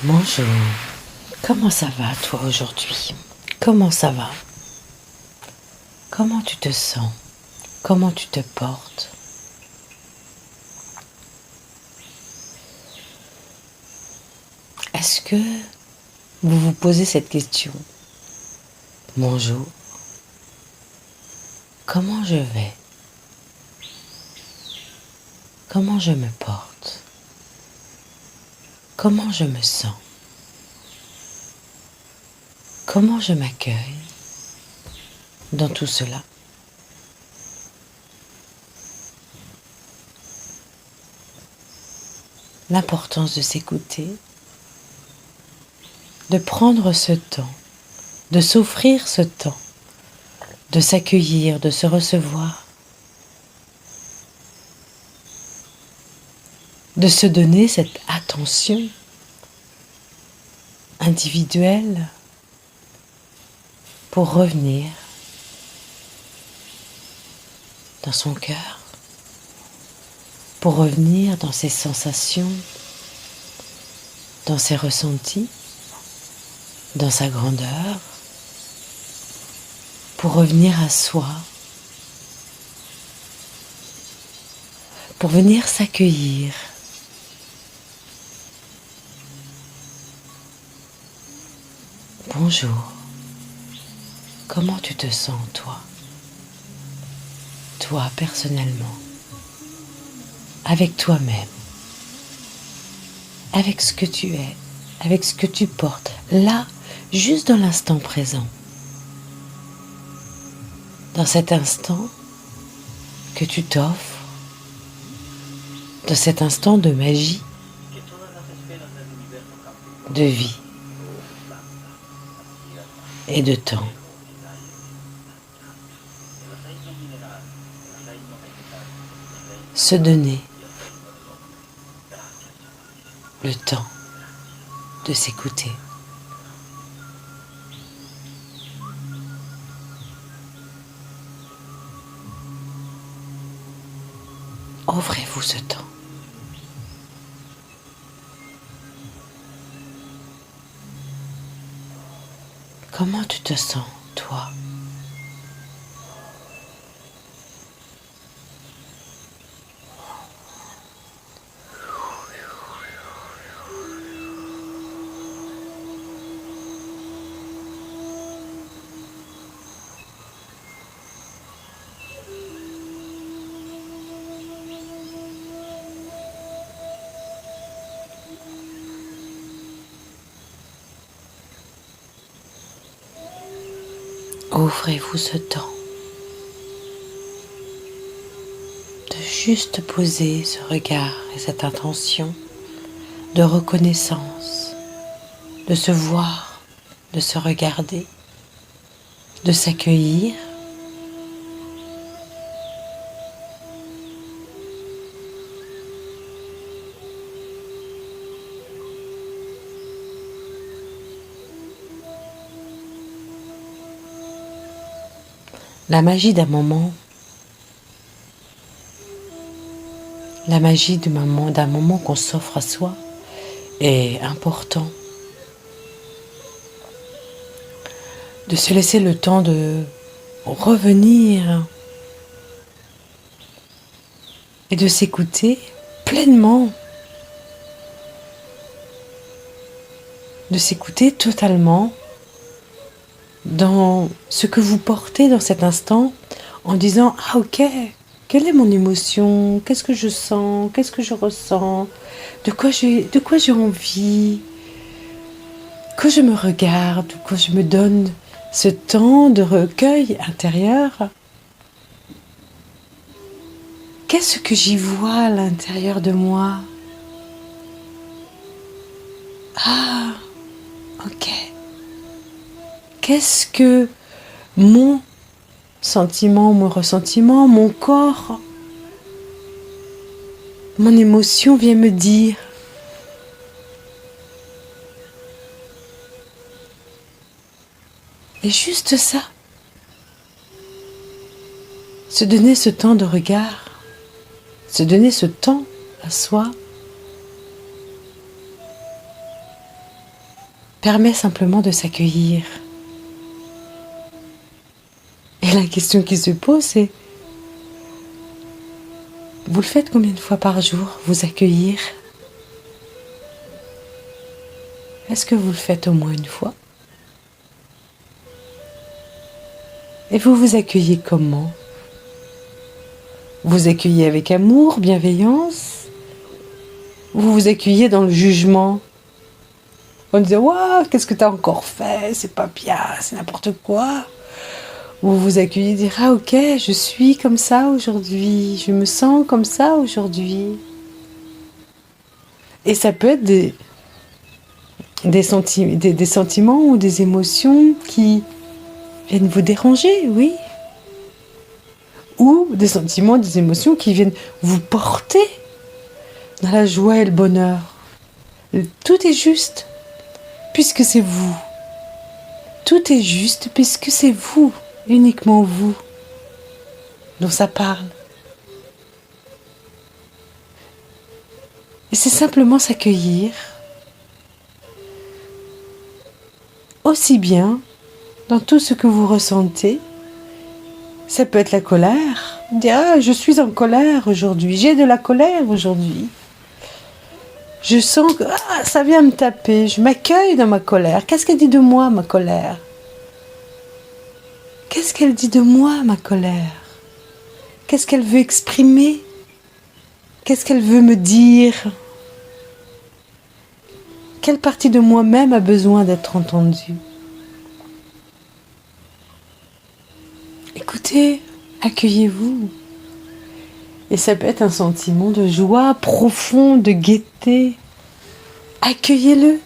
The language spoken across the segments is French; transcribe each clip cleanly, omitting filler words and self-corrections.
Bonjour, comment ça va toi aujourd'hui? Comment ça va? Comment tu te sens? Comment tu te portes? Est-ce que vous vous posez cette question? Bonjour, comment je vais? Comment je me porte? Comment je me sens? Comment je m'accueille dans tout cela? L'importance de s'écouter, de prendre ce temps, de s'offrir ce temps, de s'accueillir, de se recevoir, de se donner cette attention individuelle pour revenir dans son cœur, pour revenir dans ses sensations, dans ses ressentis, dans sa grandeur, pour revenir à soi, pour venir s'accueillir. Bonjour, comment tu te sens toi? Toi personnellement, avec toi-même, avec ce que tu es, avec ce que tu portes, là, juste dans l'instant présent. Dans cet instant que tu t'offres, dans cet instant de magie, de vie et de temps. Se donner le temps de s'écouter. Offrez-vous ce temps. Comment tu te sens, toi? Offrez-vous ce temps de juste poser ce regard et cette intention de reconnaissance, de se voir, de se regarder, de s'accueillir. La magie d'un moment, la magie d'un moment qu'on s'offre à soi est important. De se laisser le temps de revenir et de s'écouter pleinement, de s'écouter totalement dans ce que vous portez dans cet instant en disant « Ah ok, quelle est mon émotion? Qu'est-ce que je sens? Qu'est-ce que je ressens? De quoi j'ai envie? » Que je me regarde, que je me donne ce temps de recueil intérieur. Qu'est-ce que j'y vois à l'intérieur de moi? Ah, ok. Qu'est-ce que mon sentiment, mon ressentiment, mon corps, mon émotion vient me dire? Et juste ça, se donner ce temps de regard, se donner ce temps à soi, permet simplement de s'accueillir. Et la question qui se pose, c'est, vous le faites combien de fois par jour, vous accueillir? Est-ce que vous le faites au moins une fois? Et vous vous accueillez comment? Vous accueillez avec amour, bienveillance? Vous vous accueillez dans le jugement? En disant, waouh, qu'est-ce que tu as encore fait? C'est pas bien, c'est n'importe quoi. Vous vous accueillez et dire, ah ok, je suis comme ça aujourd'hui, je me sens comme ça aujourd'hui. Et ça peut être des sentiments ou des émotions qui viennent vous déranger, oui. Ou des sentiments, des émotions qui viennent vous porter dans la joie et le bonheur. Tout est juste, puisque c'est vous. Tout est juste, puisque c'est vous, uniquement vous, dont ça parle. Et c'est simplement s'accueillir, aussi bien dans tout ce que vous ressentez. Ça peut être la colère. Dire, ah, je suis en colère aujourd'hui, j'ai de la colère aujourd'hui. Je sens que ça vient me taper, je m'accueille dans ma colère. Qu'est-ce qu'elle dit de moi, ma colère? Qu'est-ce qu'elle dit de moi, ma colère? Qu'est-ce qu'elle veut exprimer? Qu'est-ce qu'elle veut me dire? Quelle partie de moi-même a besoin d'être entendue? Écoutez, accueillez-vous. Et ça peut être un sentiment de joie profond, de gaieté. Accueillez-le.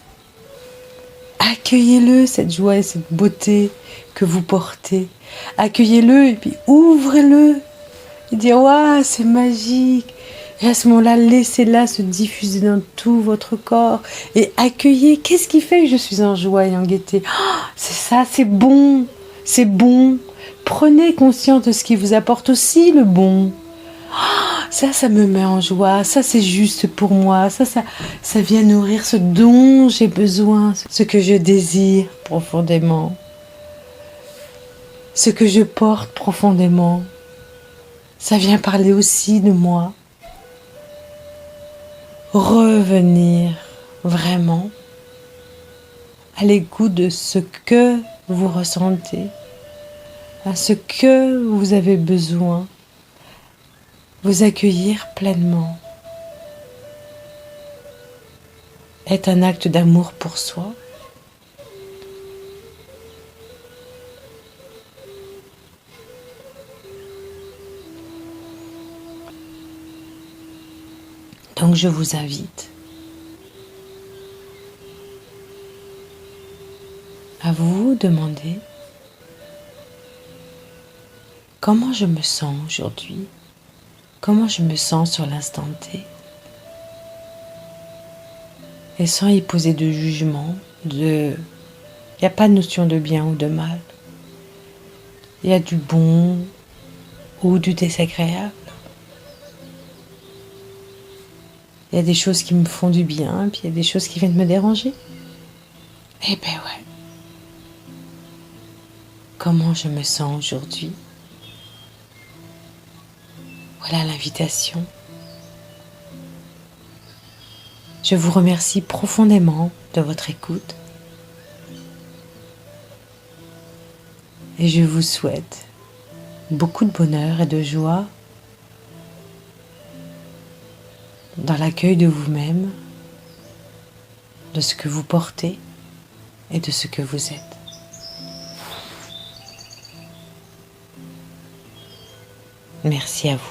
Accueillez-le, cette joie et cette beauté que vous portez. Accueillez-le et puis ouvrez-le. Et dire, waouh, c'est magique. Et à ce moment-là, laissez-la se diffuser dans tout votre corps. Et accueillez. Qu'est-ce qui fait que je suis en joie et en gaieté? Oh, c'est ça, c'est bon. C'est bon. Prenez conscience de ce qui vous apporte aussi le bon. Oh, ça me met en joie. Ça, c'est juste pour moi. Ça vient nourrir ce dont j'ai besoin. Ce que je désire profondément. Ce que je porte profondément. Ça vient parler aussi de moi. Revenir vraiment à l'écoute de ce que vous ressentez, à ce que vous avez besoin, vous accueillir pleinement est un acte d'amour pour soi. Donc je vous invite à vous demander comment je me sens aujourd'hui, comment je me sens sur l'instant T, et sans y poser de jugement, il n'y a pas de notion de bien ou de mal, il y a du bon ou du désagréable. Il y a des choses qui me font du bien, puis il y a des choses qui viennent me déranger. Eh ben ouais. Comment je me sens aujourd'hui? Voilà l'invitation. Je vous remercie profondément de votre écoute. Et je vous souhaite beaucoup de bonheur et de joie dans l'accueil de vous-même, de ce que vous portez et de ce que vous êtes. Merci à vous.